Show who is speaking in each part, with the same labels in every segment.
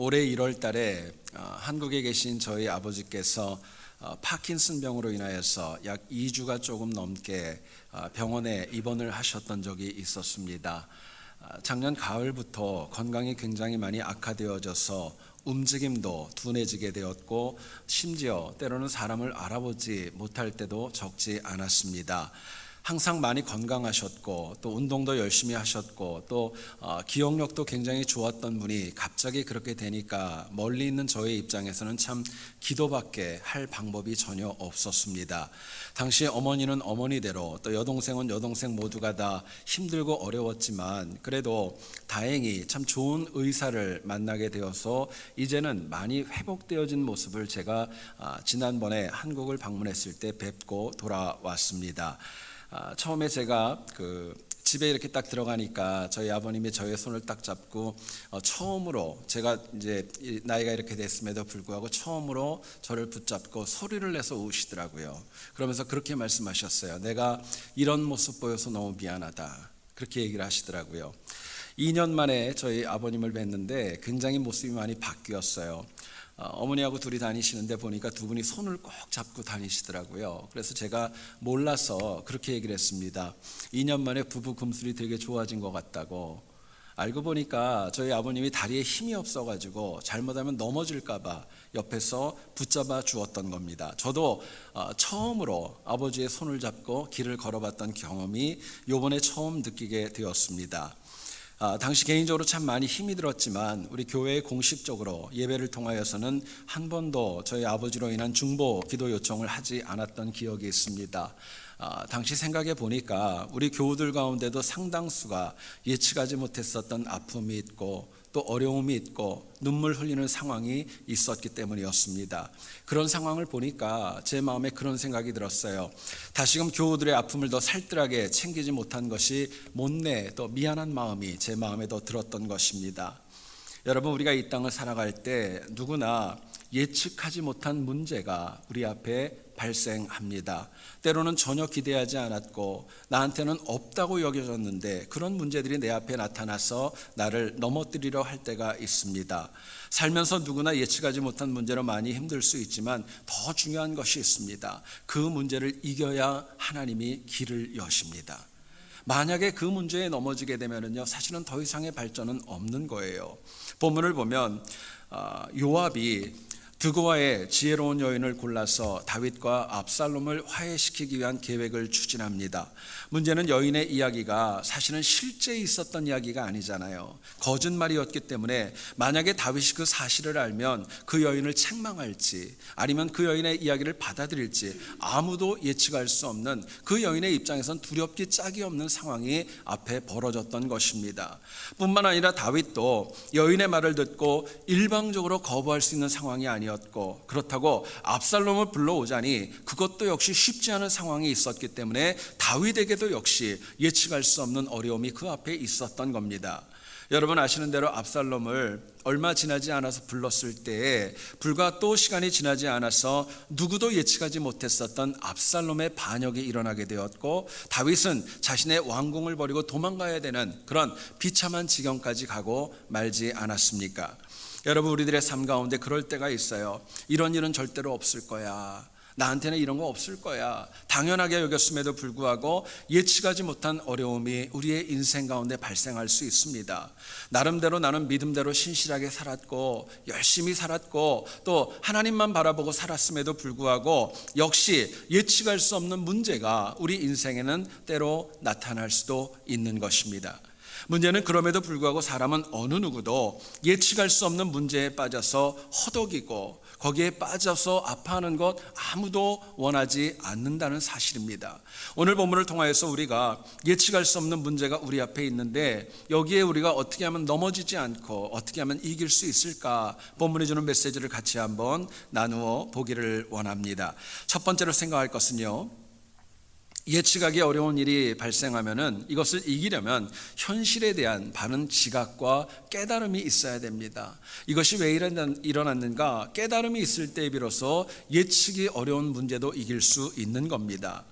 Speaker 1: 올해 1월 달에 한국에 계신 저희 아버지께서 파킨슨병으로 인하여서 약 2주가 조금 넘게 병원에 입원을 하셨던 적이 있었습니다. 작년 가을부터 건강이 굉장히 많이 악화되어져서 움직임도 둔해지게 되었고 심지어 때로는 사람을 알아보지 못할 때도 적지 않았습니다. 항상 많이 건강하셨고 또 운동도 열심히 하셨고 또 기억력도 굉장히 좋았던 분이 갑자기 그렇게 되니까 멀리 있는 저의 입장에서는 참 기도밖에 할 방법이 전혀 없었습니다. 당시 어머니는 어머니대로 또 여동생은 여동생 모두가 다 힘들고 어려웠지만 그래도 다행히 참 좋은 의사를 만나게 되어서 이제는 많이 회복되어진 모습을 제가 지난번에 한국을 방문했을 때 뵙고 돌아왔습니다. 처음에 제가 집에 이렇게 딱 들어가니까 저희 아버님이 저의 손을 딱 잡고 처음으로 제가 이제 나이가 이렇게 됐음에도 불구하고 처음으로 저를 붙잡고 소리를 내서 우시더라고요. 그러면서 그렇게 말씀하셨어요. 내가 이런 모습 보여서 너무 미안하다. 그렇게 얘기를 하시더라고요. 2년 만에 저희 아버님을 뵀는데 굉장히 모습이 많이 바뀌었어요. 어머니하고 둘이 다니시는데 보니까 두 분이 손을 꼭 잡고 다니시더라고요. 그래서 제가 몰라서 그렇게 얘기를 했습니다. 2년 만에 부부 금슬이 되게 좋아진 것 같다고. 알고 보니까 저희 아버님이 다리에 힘이 없어가지고 잘못하면 넘어질까봐 옆에서 붙잡아 주었던 겁니다. 저도 처음으로 아버지의 손을 잡고 길을 걸어봤던 경험이 요번에 처음 느끼게 되었습니다. 당시 개인적으로 참 많이 힘이 들었지만 우리 교회에 공식적으로 예배를 통하여서는 한 번도 저희 아버지로 인한 중보 기도 요청을 하지 않았던 기억이 있습니다. 당시 생각해 보니까 우리 교우들 가운데도 상당수가 예측하지 못했었던 아픔이 있고 또 어려움이 있고 눈물 흘리는 상황이 있었기 때문이었습니다. 그런 상황을 보니까 제 마음에 그런 생각이 들었어요. 다시금 교우들의 아픔을 더 살뜰하게 챙기지 못한 것이 못내 또 미안한 마음이 제 마음에 더 들었던 것입니다. 여러분, 우리가 이 땅을 살아갈 때 누구나 예측하지 못한 문제가 우리 앞에 발생합니다. 때로는 전혀 기대하지 않았고 나한테는 없다고 여겨졌는데 그런 문제들이 내 앞에 나타나서 나를 넘어뜨리려 할 때가 있습니다. 살면서 누구나 예측하지 못한 문제로 많이 힘들 수 있지만 더 중요한 것이 있습니다. 그 문제를 이겨야 하나님이 길을 여십니다. 만약에 그 문제에 넘어지게 되면요, 사실은 더 이상의 발전은 없는 거예요. 본문을 보면 요압이 드고아의 지혜로운 여인을 골라서 다윗과 압살롬을 화해시키기 위한 계획을 추진합니다. 문제는 여인의 이야기가 사실은 실제 있었던 이야기가 아니잖아요. 거짓말이었기 때문에 만약에 다윗이 그 사실을 알면 그 여인을 책망할지 아니면 그 여인의 이야기를 받아들일지 아무도 예측할 수 없는 그 여인의 입장에선 두렵기 짝이 없는 상황이 앞에 벌어졌던 것입니다. 뿐만 아니라 다윗도 여인의 말을 듣고 일방적으로 거부할 수 있는 상황이 아니었고 그렇다고 압살롬을 불러오자니 그것도 역시 쉽지 않은 상황이 있었기 때문에 다윗에게도 역시 예측할 수 없는 어려움이 그 앞에 있었던 겁니다. 여러분 아시는 대로 압살롬을 얼마 지나지 않아서 불렀을 때에 불과 또 시간이 지나지 않아서 누구도 예측하지 못했었던 압살롬의 반역이 일어나게 되었고 다윗은 자신의 왕궁을 버리고 도망가야 되는 그런 비참한 지경까지 가고 말지 않았습니까? 여러분, 우리들의 삶 가운데 그럴 때가 있어요. 이런 일은 절대로 없을 거야. 나한테는 이런 거 없을 거야. 당연하게 여겼음에도 불구하고 예측하지 못한 어려움이 우리의 인생 가운데 발생할 수 있습니다. 나름대로 나는 믿음대로 신실하게 살았고 열심히 살았고 또 하나님만 바라보고 살았음에도 불구하고 역시 예측할 수 없는 문제가 우리 인생에는 때로 나타날 수도 있는 것입니다. 문제는 그럼에도 불구하고 사람은 어느 누구도 예측할 수 없는 문제에 빠져서 허덕이고 거기에 빠져서 아파하는 것 아무도 원하지 않는다는 사실입니다. 오늘 본문을 통하여서 우리가 예측할 수 없는 문제가 우리 앞에 있는데 여기에 우리가 어떻게 하면 넘어지지 않고 어떻게 하면 이길 수 있을까? 본문이 주는 메시지를 같이 한번 나누어 보기를 원합니다. 첫 번째로 생각할 것은요, 예측하기 어려운 일이 발생하면은 이것을 이기려면 현실에 대한 바른 지각과 깨달음이 있어야 됩니다. 이것이 왜 일어났는가? 깨달음이 있을 때 비로소 예측이 어려운 문제도 이길 수 있는 겁니다.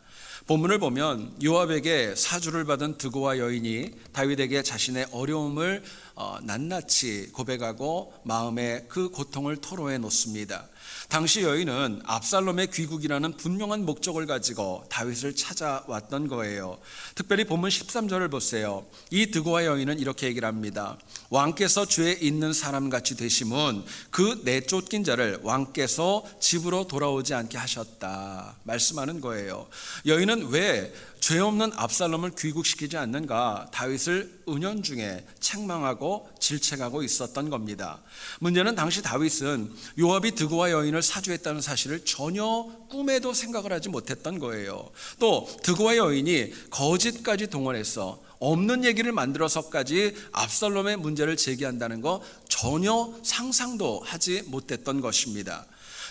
Speaker 1: 본문을 보면 요압에게 사주를 받은 드고아 여인이 다윗에게 자신의 어려움을 낱낱이 고백하고 마음의 그 고통을 토로해 놓습니다. 당시 여인은 압살롬의 귀국이라는 분명한 목적을 가지고 다윗을 찾아왔던 거예요. 특별히 본문 13절을 보세요. 이 드고와 여인은 이렇게 얘기를 합니다. 왕께서 주에 있는 사람같이 되심은 그 내쫓긴 자를 왕께서 집으로 돌아오지 않게 하셨다 말씀하는 거예요. 여인은 왜 죄 없는 압살롬을 귀국시키지 않는가 다윗을 은연중에 책망하고 질책하고 있었던 겁니다. 문제는 당시 다윗은 요압이 드고와 여인을 사주했다는 사실을 전혀 꿈에도 생각을 하지 못했던 거예요. 또 드고와 여인이 거짓까지 동원해서 없는 얘기를 만들어서까지 압살롬의 문제를 제기한다는 거 전혀 상상도 하지 못했던 것입니다.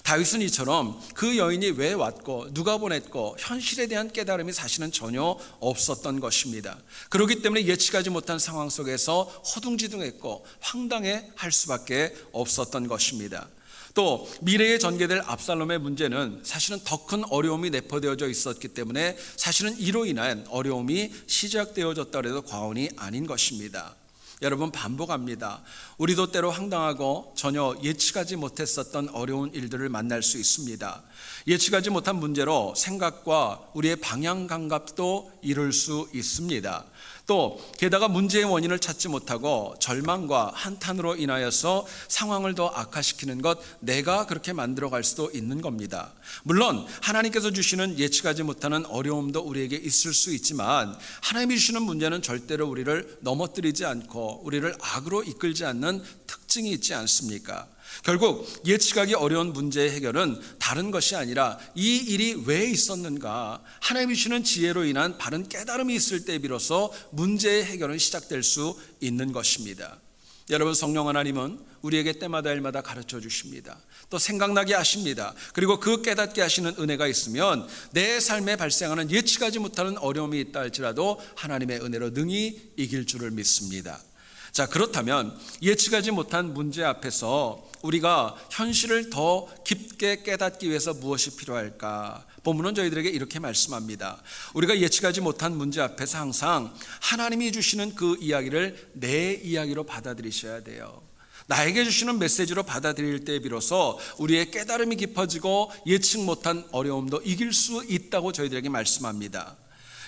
Speaker 1: 다윗은 이처럼 그 여인이 왜 왔고 누가 보냈고 현실에 대한 깨달음이 사실은 전혀 없었던 것입니다. 그렇기 때문에 예측하지 못한 상황 속에서 허둥지둥했고 황당해 할 수밖에 없었던 것입니다. 또 미래에 전개될 압살롬의 문제는 사실은 더 큰 어려움이 내포되어져 있었기 때문에 사실은 이로 인한 어려움이 시작되어졌다 해도 과언이 아닌 것입니다. 여러분, 반복합니다. 우리도 때로 황당하고 전혀 예측하지 못했었던 어려운 일들을 만날 수 있습니다. 예측하지 못한 문제로 생각과 우리의 방향 감각도 잃을 수 있습니다. 또 게다가 문제의 원인을 찾지 못하고 절망과 한탄으로 인하여서 상황을 더 악화시키는 것, 내가 그렇게 만들어갈 수도 있는 겁니다. 물론 하나님께서 주시는 예측하지 못하는 어려움도 우리에게 있을 수 있지만 하나님이 주시는 문제는 절대로 우리를 넘어뜨리지 않고 우리를 악으로 이끌지 않는 특징이 있지 않습니까? 결국 예측하기 어려운 문제의 해결은 다른 것이 아니라 이 일이 왜 있었는가, 하나님이 주시는 지혜로 인한 바른 깨달음이 있을 때 비로소 문제의 해결은 시작될 수 있는 것입니다. 여러분, 성령 하나님은 우리에게 때마다 일마다 가르쳐 주십니다. 또 생각나게 하십니다. 그리고 그 깨닫게 하시는 은혜가 있으면 내 삶에 발생하는 예측하지 못하는 어려움이 있다 할지라도 하나님의 은혜로 능히 이길 줄을 믿습니다. 자, 그렇다면 예측하지 못한 문제 앞에서 우리가 현실을 더 깊게 깨닫기 위해서 무엇이 필요할까? 본문은 저희들에게 이렇게 말씀합니다. 우리가 예측하지 못한 문제 앞에서 항상 하나님이 주시는 그 이야기를 내 이야기로 받아들이셔야 돼요. 나에게 주시는 메시지로 받아들일 때 비로소 우리의 깨달음이 깊어지고 예측 못한 어려움도 이길 수 있다고 저희들에게 말씀합니다.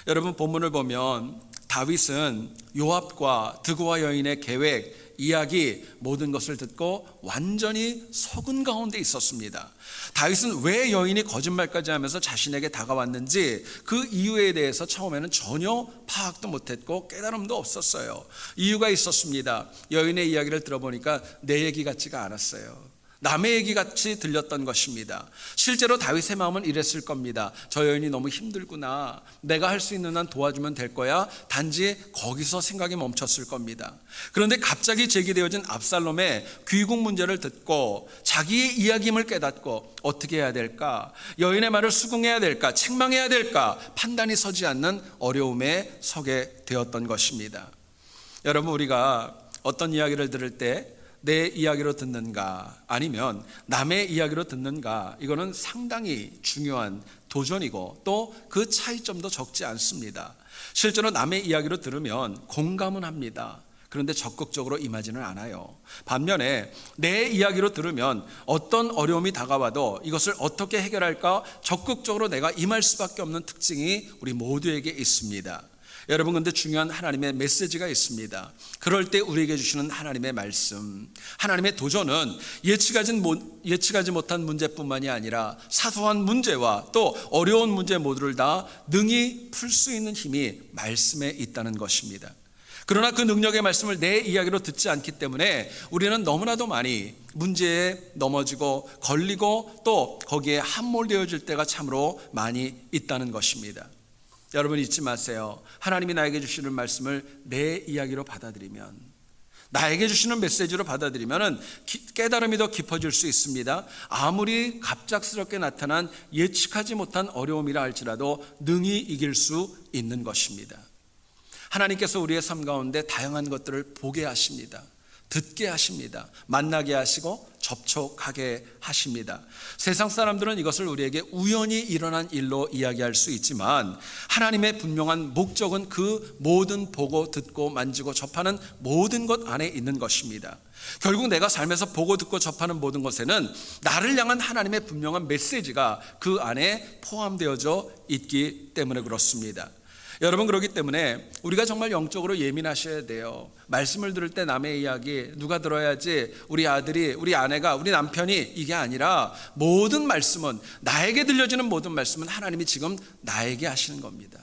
Speaker 1: 여러분, 본문을 보면 다윗은 요압과 드고와 여인의 계획, 이야기, 모든 것을 듣고 완전히 서근 가운데 있었습니다. 다윗은 왜 여인이 거짓말까지 하면서 자신에게 다가왔는지 그 이유에 대해서 처음에는 전혀 파악도 못했고 깨달음도 없었어요. 이유가 있었습니다. 여인의 이야기를 들어보니까 내 얘기 같지가 않았어요. 남의 얘기 같이 들렸던 것입니다. 실제로 다윗의 마음은 이랬을 겁니다. 저 여인이 너무 힘들구나. 내가 할 수 있는 한 도와주면 될 거야. 단지 거기서 생각이 멈췄을 겁니다. 그런데 갑자기 제기되어진 압살롬의 귀국 문제를 듣고 자기의 이야기임을 깨닫고 어떻게 해야 될까? 여인의 말을 수긍해야 될까? 책망해야 될까? 판단이 서지 않는 어려움에 서게 되었던 것입니다. 여러분, 우리가 어떤 이야기를 들을 때 내 이야기로 듣는가 아니면 남의 이야기로 듣는가, 이거는 상당히 중요한 도전이고 또 그 차이점도 적지 않습니다. 실제로 남의 이야기로 들으면 공감은 합니다. 그런데 적극적으로 임하지는 않아요. 반면에 내 이야기로 들으면 어떤 어려움이 다가와도 이것을 어떻게 해결할까 적극적으로 내가 임할 수밖에 없는 특징이 우리 모두에게 있습니다. 여러분, 근데 중요한 하나님의 메시지가 있습니다. 그럴 때 우리에게 주시는 하나님의 말씀, 하나님의 도전은 예측하지 못한 문제뿐만이 아니라 사소한 문제와 또 어려운 문제 모두를 다 능히 풀 수 있는 힘이 말씀에 있다는 것입니다. 그러나 그 능력의 말씀을 내 이야기로 듣지 않기 때문에 우리는 너무나도 많이 문제에 넘어지고 걸리고 또 거기에 함몰되어질 때가 참으로 많이 있다는 것입니다. 여러분, 잊지 마세요. 하나님이 나에게 주시는 말씀을 내 이야기로 받아들이면, 나에게 주시는 메시지로 받아들이면 깨달음이 더 깊어질 수 있습니다. 아무리 갑작스럽게 나타난 예측하지 못한 어려움이라 할지라도 능히 이길 수 있는 것입니다. 하나님께서 우리의 삶 가운데 다양한 것들을 보게 하십니다. 듣게 하십니다. 만나게 하시고 접촉하게 하십니다. 세상 사람들은 이것을 우리에게 우연히 일어난 일로 이야기할 수 있지만 하나님의 분명한 목적은 그 모든 보고 듣고 만지고 접하는 모든 것 안에 있는 것입니다. 결국 내가 삶에서 보고 듣고 접하는 모든 것에는 나를 향한 하나님의 분명한 메시지가 그 안에 포함되어져 있기 때문에 그렇습니다. 여러분, 그렇기 때문에 우리가 정말 영적으로 예민하셔야 돼요. 말씀을 들을 때 남의 이야기 누가 들어야지, 우리 아들이, 우리 아내가, 우리 남편이, 이게 아니라 모든 말씀은, 나에게 들려지는 모든 말씀은 하나님이 지금 나에게 하시는 겁니다.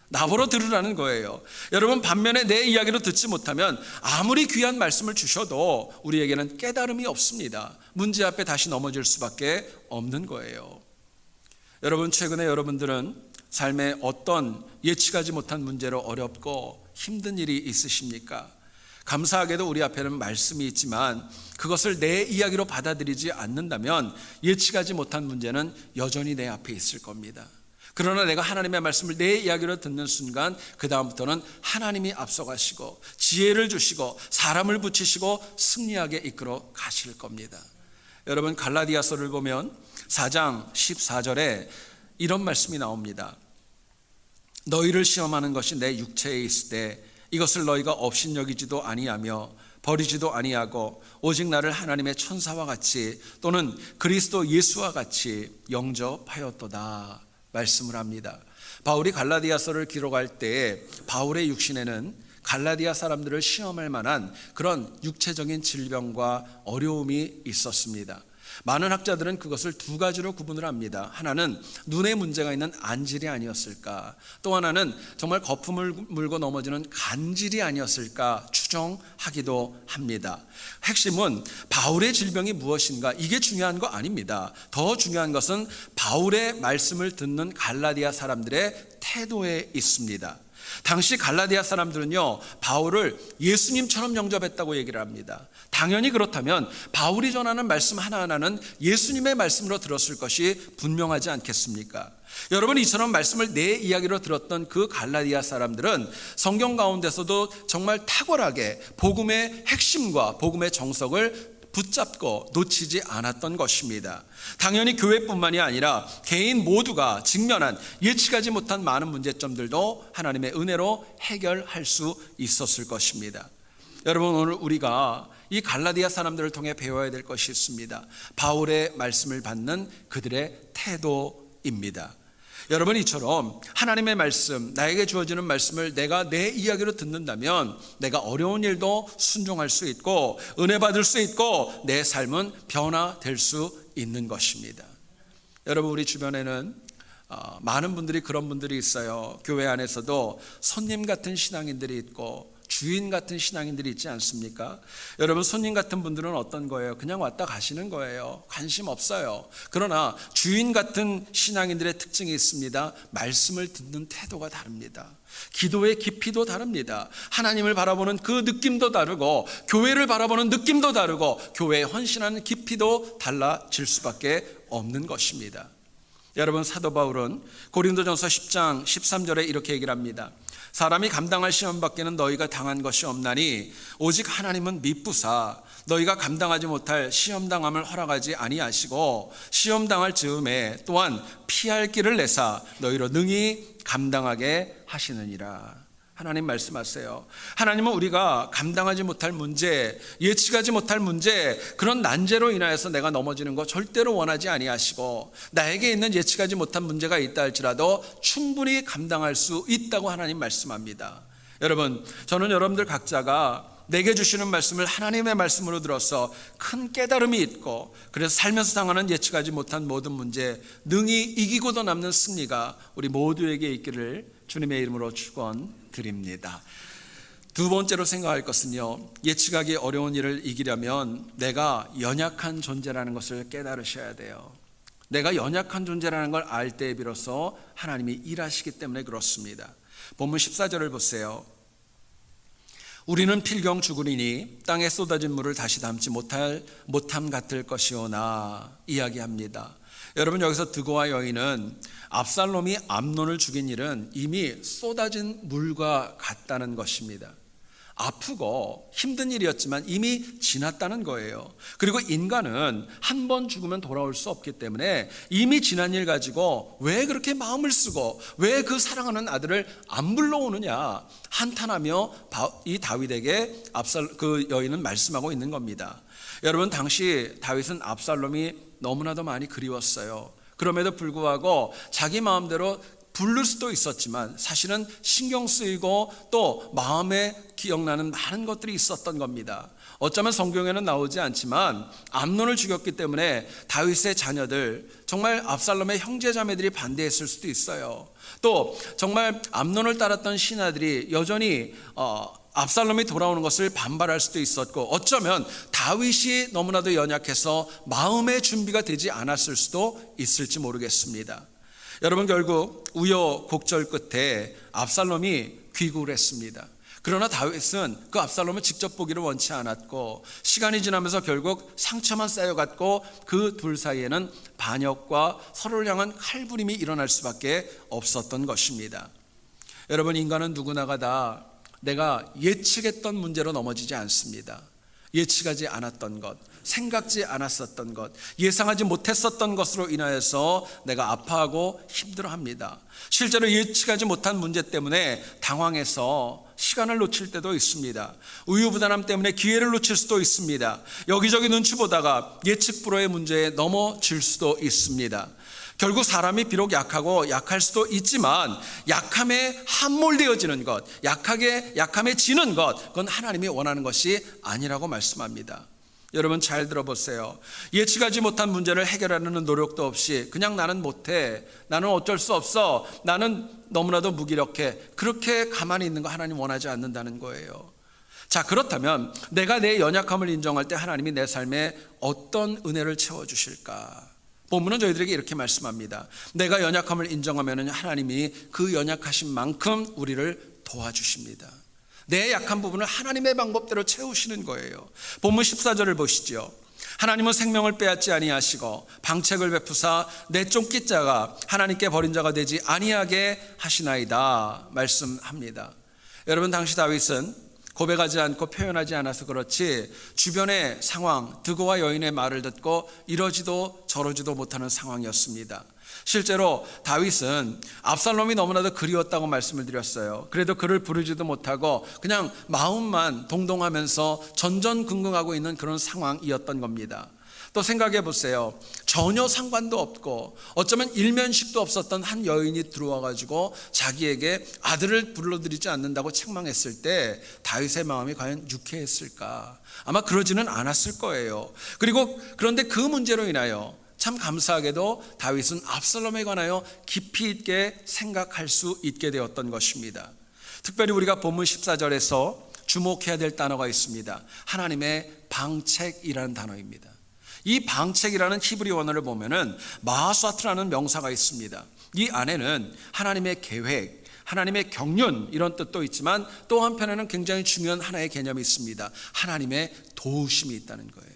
Speaker 1: 나보러 들으라는 거예요. 여러분, 반면에 내 이야기로 듣지 못하면 아무리 귀한 말씀을 주셔도 우리에게는 깨달음이 없습니다. 문제 앞에 다시 넘어질 수밖에 없는 거예요. 여러분, 최근에 여러분들은 삶에 어떤 예측하지 못한 문제로 어렵고 힘든 일이 있으십니까? 감사하게도 우리 앞에는 말씀이 있지만 그것을 내 이야기로 받아들이지 않는다면 예측하지 못한 문제는 여전히 내 앞에 있을 겁니다. 그러나 내가 하나님의 말씀을 내 이야기로 듣는 순간 그 다음부터는 하나님이 앞서가시고 지혜를 주시고 사람을 붙이시고 승리하게 이끌어 가실 겁니다. 여러분, 갈라디아서를 보면 4장 14절에 이런 말씀이 나옵니다. 너희를 시험하는 것이 내 육체에 있을 때 이것을 너희가 업신여기지도 아니하며 버리지도 아니하고 오직 나를 하나님의 천사와 같이 또는 그리스도 예수와 같이 영접하였도다 말씀을 합니다. 바울이 갈라디아서를 기록할 때 바울의 육신에는 갈라디아 사람들을 시험할 만한 그런 육체적인 질병과 어려움이 있었습니다. 많은 학자들은 그것을 두 가지로 구분을 합니다. 하나는 눈에 문제가 있는 안질이 아니었을까, 또 하나는 정말 거품을 물고 넘어지는 간질이 아니었을까 추정하기도 합니다. 핵심은 바울의 질병이 무엇인가, 이게 중요한 거 아닙니다. 더 중요한 것은 바울의 말씀을 듣는 갈라디아 사람들의 태도에 있습니다. 당시 갈라디아 사람들은요, 바울을 예수님처럼 영접했다고 얘기를 합니다. 당연히 그렇다면 바울이 전하는 말씀 하나하나는 예수님의 말씀으로 들었을 것이 분명하지 않겠습니까? 여러분, 이처럼 말씀을 내 이야기로 들었던 그 갈라디아 사람들은 성경 가운데서도 정말 탁월하게 복음의 핵심과 복음의 정석을 붙잡고 놓치지 않았던 것입니다. 당연히 교회뿐만이 아니라 개인 모두가 직면한 예측하지 못한 많은 문제점들도 하나님의 은혜로 해결할 수 있었을 것입니다. 여러분, 오늘 우리가 이 갈라디아 사람들을 통해 배워야 될 것이 있습니다. 바울의 말씀을 받는 그들의 태도입니다. 여러분, 이처럼 하나님의 말씀, 나에게 주어지는 말씀을 내가 내 이야기로 듣는다면 내가 어려운 일도 순종할 수 있고 은혜 받을 수 있고 내 삶은 변화될 수 있는 것입니다. 여러분, 우리 주변에는 많은 분들이 그런 분들이 있어요. 교회 안에서도 손님 같은 신앙인들이 있고 주인 같은 신앙인들이 있지 않습니까? 여러분, 손님 같은 분들은 어떤 거예요? 그냥 왔다 가시는 거예요. 관심 없어요. 그러나 주인 같은 신앙인들의 특징이 있습니다. 말씀을 듣는 태도가 다릅니다. 기도의 깊이도 다릅니다. 하나님을 바라보는 그 느낌도 다르고 교회를 바라보는 느낌도 다르고 교회에 헌신하는 깊이도 달라질 수밖에 없는 것입니다. 여러분, 사도 바울은 고린도전서 10장 13절에 이렇게 얘기를 합니다. 사람이 감당할 시험 밖에는 너희가 당한 것이 없나니 오직 하나님은 미쁘사 너희가 감당하지 못할 시험당함을 허락하지 아니하시고 시험당할 즈음에 또한 피할 길을 내사 너희로 능히 감당하게 하시느니라. 하나님 말씀하세요. 하나님은 우리가 감당하지 못할 문제, 예측하지 못할 문제, 그런 난제로 인하여서 내가 넘어지는 거 절대로 원하지 아니하시고 나에게 있는 예측하지 못한 문제가 있다 할지라도 충분히 감당할 수 있다고 하나님 말씀합니다. 여러분, 저는 여러분들 각자가 내게 주시는 말씀을 하나님의 말씀으로 들어서 큰 깨달음이 있고 그래서 살면서 당하는 예측하지 못한 모든 문제 능히 이기고도 남는 승리가 우리 모두에게 있기를 주님의 이름으로 축원드립니다. 두 번째로 생각할 것은요, 예측하기 어려운 일을 이기려면 내가 연약한 존재라는 것을 깨달으셔야 돼요. 내가 연약한 존재라는 걸 알 때에 비로소 하나님이 일하시기 때문에 그렇습니다. 본문 14절을 보세요. 우리는 필경 죽으리니 땅에 쏟아진 물을 다시 담지 못함 같을 것이오나 이야기합니다. 여러분, 여기서 드고와 여인은 압살롬이 암논을 죽인 일은 이미 쏟아진 물과 같다는 것입니다. 아프고 힘든 일이었지만 이미 지났다는 거예요. 그리고 인간은 한 번 죽으면 돌아올 수 없기 때문에 이미 지난 일 가지고 왜 그렇게 마음을 쓰고 왜 그 사랑하는 아들을 안 불러오느냐 한탄하며 이 다윗에게 그 여인은 말씀하고 있는 겁니다. 여러분, 당시 다윗은 압살롬이 너무나도 많이 그리웠어요. 그럼에도 불구하고 자기 마음대로 부를 수도 있었지만 사실은 신경 쓰이고 또 마음에 기억나는 많은 것들이 있었던 겁니다. 어쩌면 성경에는 나오지 않지만 암논을 죽였기 때문에 다윗의 자녀들, 정말 압살롬의 형제자매들이 반대했을 수도 있어요. 또 정말 암논을 따랐던 신하들이 여전히 압살롬이 돌아오는 것을 반발할 수도 있었고, 어쩌면 다윗이 너무나도 연약해서 마음의 준비가 되지 않았을 수도 있을지 모르겠습니다. 여러분, 결국 우여곡절 끝에 압살롬이 귀국을 했습니다. 그러나 다윗은 그 압살롬을 직접 보기를 원치 않았고 시간이 지나면서 결국 상처만 쌓여갔고 그 둘 사이에는 반역과 서로를 향한 칼부림이 일어날 수밖에 없었던 것입니다. 여러분, 인간은 누구나가 다 내가 예측했던 문제로 넘어지지 않습니다. 예측하지 않았던 것, 생각지 않았었던 것, 예상하지 못했었던 것으로 인하여서 내가 아파하고 힘들어합니다. 실제로 예측하지 못한 문제 때문에 당황해서 시간을 놓칠 때도 있습니다. 우유부단함 때문에 기회를 놓칠 수도 있습니다. 여기저기 눈치 보다가 예측 불허의 문제에 넘어질 수도 있습니다. 결국 사람이 비록 약하고 약할 수도 있지만 약함에 함몰되어지는 것, 약함에 지는 것, 그건 하나님이 원하는 것이 아니라고 말씀합니다. 여러분, 잘 들어보세요. 예측하지 못한 문제를 해결하려는 노력도 없이 그냥 나는 못해, 나는 어쩔 수 없어, 나는 너무나도 무기력해, 그렇게 가만히 있는 거 하나님 원하지 않는다는 거예요. 자, 그렇다면 내가 내 연약함을 인정할 때 하나님이 내 삶에 어떤 은혜를 채워주실까? 본문은 저희들에게 이렇게 말씀합니다. 내가 연약함을 인정하면 하나님이 그 연약하신 만큼 우리를 도와주십니다. 내 약한 부분을 하나님의 방법대로 채우시는 거예요. 본문 14절을 보시죠. 하나님은 생명을 빼앗지 아니하시고 방책을 베푸사 내 쫓깃자가 하나님께 버린 자가 되지 아니하게 하시나이다 말씀합니다. 여러분, 당시 다윗은 고백하지 않고 표현하지 않아서 그렇지 주변의 상황, 드고와 여인의 말을 듣고 이러지도 저러지도 못하는 상황이었습니다. 실제로 다윗은 압살롬이 너무나도 그리웠다고 말씀을 드렸어요. 그래도 그를 부르지도 못하고 그냥 마음만 동동하면서 전전긍긍하고 있는 그런 상황이었던 겁니다. 또 생각해 보세요. 전혀 상관도 없고 어쩌면 일면식도 없었던 한 여인이 들어와 가지고 자기에게 아들을 불러들이지 않는다고 책망했을 때 다윗의 마음이 과연 유쾌했을까? 아마 그러지는 않았을 거예요. 그런데 그 문제로 인하여 참 감사하게도 다윗은 압살롬에 관하여 깊이 있게 생각할 수 있게 되었던 것입니다. 특별히 우리가 본문 14절에서 주목해야 될 단어가 있습니다. 하나님의 방책이라는 단어입니다. 이 방책이라는 히브리 원어를 보면은 마하사트라는 명사가 있습니다. 이 안에는 하나님의 계획, 하나님의 경륜 이런 뜻도 있지만 또 한편에는 굉장히 중요한 하나의 개념이 있습니다. 하나님의 도우심이 있다는 거예요.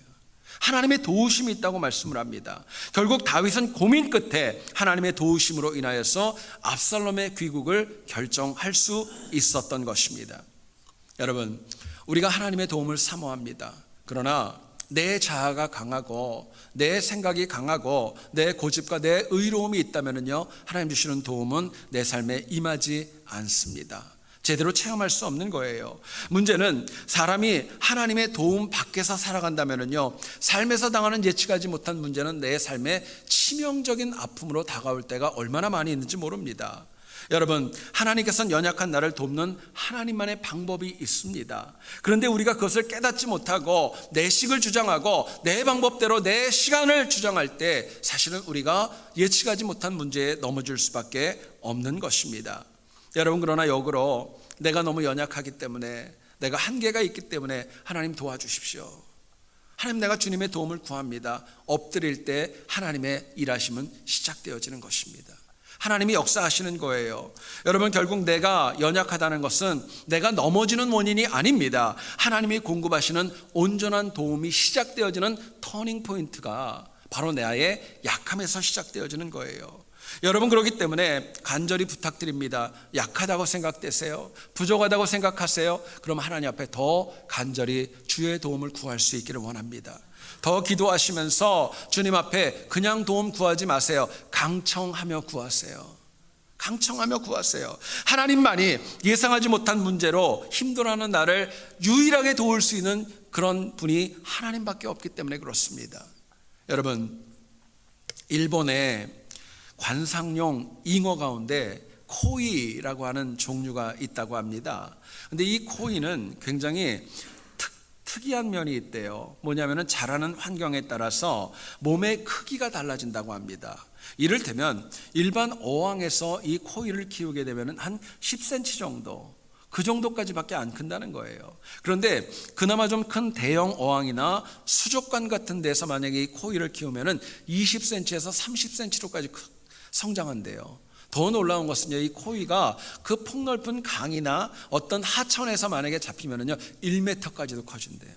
Speaker 1: 하나님의 도우심이 있다고 말씀을 합니다. 결국 다윗은 고민 끝에 하나님의 도우심으로 인하여서 압살롬의 귀국을 결정할 수 있었던 것입니다. 여러분, 우리가 하나님의 도움을 사모합니다. 그러나 내 자아가 강하고 내 생각이 강하고 내 고집과 내 의로움이 있다면요, 하나님 주시는 도움은 내 삶에 임하지 않습니다. 제대로 체험할 수 없는 거예요. 문제는 사람이 하나님의 도움 밖에서 살아간다면요, 삶에서 당하는 예측하지 못한 문제는 내 삶에 치명적인 아픔으로 다가올 때가 얼마나 많이 있는지 모릅니다. 여러분, 하나님께서는 연약한 나를 돕는 하나님만의 방법이 있습니다. 그런데 우리가 그것을 깨닫지 못하고 내 식을 주장하고 내 방법대로 내 시간을 주장할 때 사실은 우리가 예측하지 못한 문제에 넘어질 수밖에 없는 것입니다. 여러분, 그러나 역으로 내가 너무 연약하기 때문에, 내가 한계가 있기 때문에 하나님 도와주십시오. 하나님, 내가 주님의 도움을 구합니다. 엎드릴 때 하나님의 일하심은 시작되어지는 것입니다. 하나님이 역사하시는 거예요. 여러분, 결국 내가 연약하다는 것은 내가 넘어지는 원인이 아닙니다. 하나님이 공급하시는 온전한 도움이 시작되어지는 터닝 포인트가 바로 나의 약함에서 시작되어지는 거예요. 여러분, 그렇기 때문에 간절히 부탁드립니다. 약하다고 생각되세요? 부족하다고 생각하세요? 그럼 하나님 앞에 더 간절히 주의 도움을 구할 수 있기를 원합니다. 더 기도하시면서 주님 앞에 그냥 도움 구하지 마세요. 강청하며 구하세요. 강청하며 구하세요. 하나님만이 예상하지 못한 문제로 힘들어하는 나를 유일하게 도울 수 있는 그런 분이 하나님밖에 없기 때문에 그렇습니다. 여러분, 일본의 관상용 잉어 가운데 코이라고 하는 종류가 있다고 합니다. 근데 이 코이는 굉장히 특이한 면이 있대요. 뭐냐면은 자라는 환경에 따라서 몸의 크기가 달라진다고 합니다. 이를테면 일반 어항에서 이 코이를 키우게 되면은 한 10cm 정도, 그 정도까지밖에 안 큰다는 거예요. 그런데 그나마 좀 큰 대형 어항이나 수족관 같은 데서 만약에 이 코이를 키우면은 20cm에서 30cm로까지 성장한대요. 더 놀라운 것은요, 이 코이가 그 폭넓은 강이나 어떤 하천에서 만약에 잡히면은요 1m까지도 커진대요.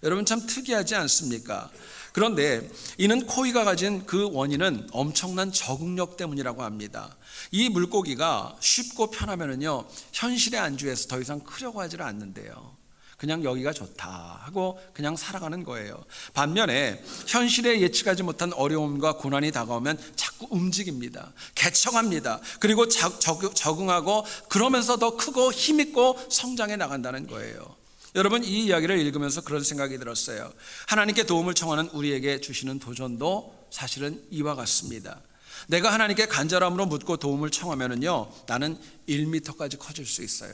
Speaker 1: 여러분, 참 특이하지 않습니까? 그런데 이는 코이가 가진 그 원인은 엄청난 적응력 때문이라고 합니다. 이 물고기가 쉽고 편하면은요 현실에 안주해서 더 이상 크려고 하지를 않는데요. 그냥 여기가 좋다 하고 그냥 살아가는 거예요. 반면에 현실에 예측하지 못한 어려움과 고난이 다가오면 자꾸 움직입니다. 개척합니다. 그리고 적응하고 그러면서 더 크고 힘있고 성장해 나간다는 거예요. 여러분, 이 이야기를 읽으면서 그런 생각이 들었어요. 하나님께 도움을 청하는 우리에게 주시는 도전도 사실은 이와 같습니다. 내가 하나님께 간절함으로 묻고 도움을 청하면은요 나는 1m까지 커질 수 있어요.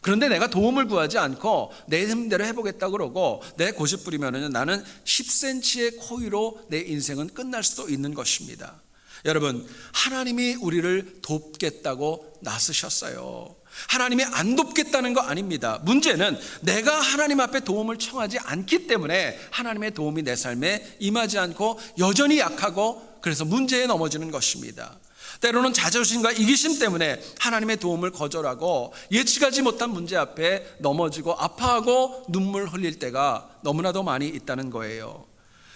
Speaker 1: 그런데 내가 도움을 구하지 않고 내 힘대로 해보겠다 그러고 내 고집 부리면은 나는 10cm의 코이로 내 인생은 끝날 수도 있는 것입니다. 여러분, 하나님이 우리를 돕겠다고 나서셨어요. 하나님이 안 돕겠다는 거 아닙니다. 문제는 내가 하나님 앞에 도움을 청하지 않기 때문에 하나님의 도움이 내 삶에 임하지 않고 여전히 약하고 그래서 문제에 넘어지는 것입니다. 때로는 자존심과 이기심 때문에 하나님의 도움을 거절하고 예측하지 못한 문제 앞에 넘어지고 아파하고 눈물 흘릴 때가 너무나도 많이 있다는 거예요.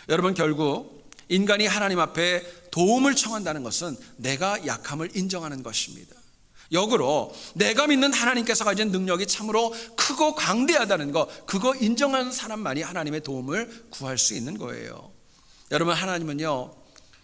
Speaker 1: 여러분, 결국 인간이 하나님 앞에 도움을 청한다는 것은 내가 약함을 인정하는 것입니다. 역으로 내가 믿는 하나님께서 가진 능력이 참으로 크고 강대하다는 것, 그거 인정하는 사람만이 하나님의 도움을 구할 수 있는 거예요. 여러분, 하나님은요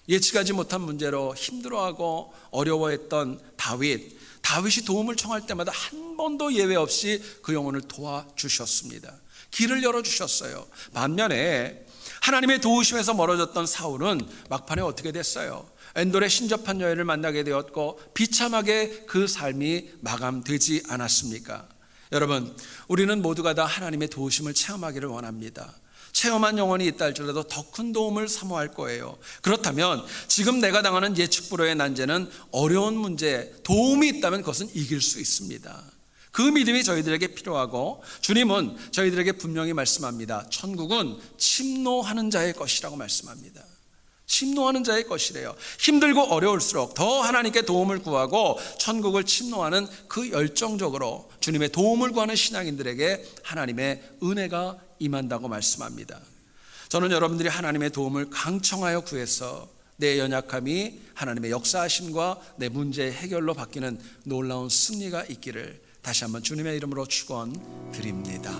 Speaker 1: 예측하지 못한 문제로 힘들어하고 어려워했던 다윗이 도움을 청할 때마다 한 번도 예외 없이 그 영혼을 도와주셨습니다. 길을 열어주셨어요. 반면에 하나님의 도우심에서 멀어졌던 사울은 막판에 어떻게 됐어요? 엔돌의 신접한 여인을 만나게 되었고 비참하게 그 삶이 마감되지 않았습니까? 여러분, 우리는 모두가 다 하나님의 도우심을 체험하기를 원합니다. 체험한 영혼이 있다 할지라도 더 큰 도움을 사모할 거예요. 그렇다면 지금 내가 당하는 예측불허의 난제는 어려운 문제, 도움이 있다면 그것은 이길 수 있습니다. 그 믿음이 저희들에게 필요하고 주님은 저희들에게 분명히 말씀합니다. 천국은 침노하는 자의 것이라고 말씀합니다. 침노하는 자의 것이래요. 힘들고 어려울수록 더 하나님께 도움을 구하고 천국을 침노하는 그 열정적으로 주님의 도움을 구하는 신앙인들에게 하나님의 은혜가 임한다고 말씀합니다. 저는 여러분들이 하나님의 도움을 강청하여 구해서 내 연약함이 하나님의 역사하심과 내 문제의 해결로 바뀌는 놀라운 승리가 있기를 다시 한번 주님의 이름으로 축원드립니다.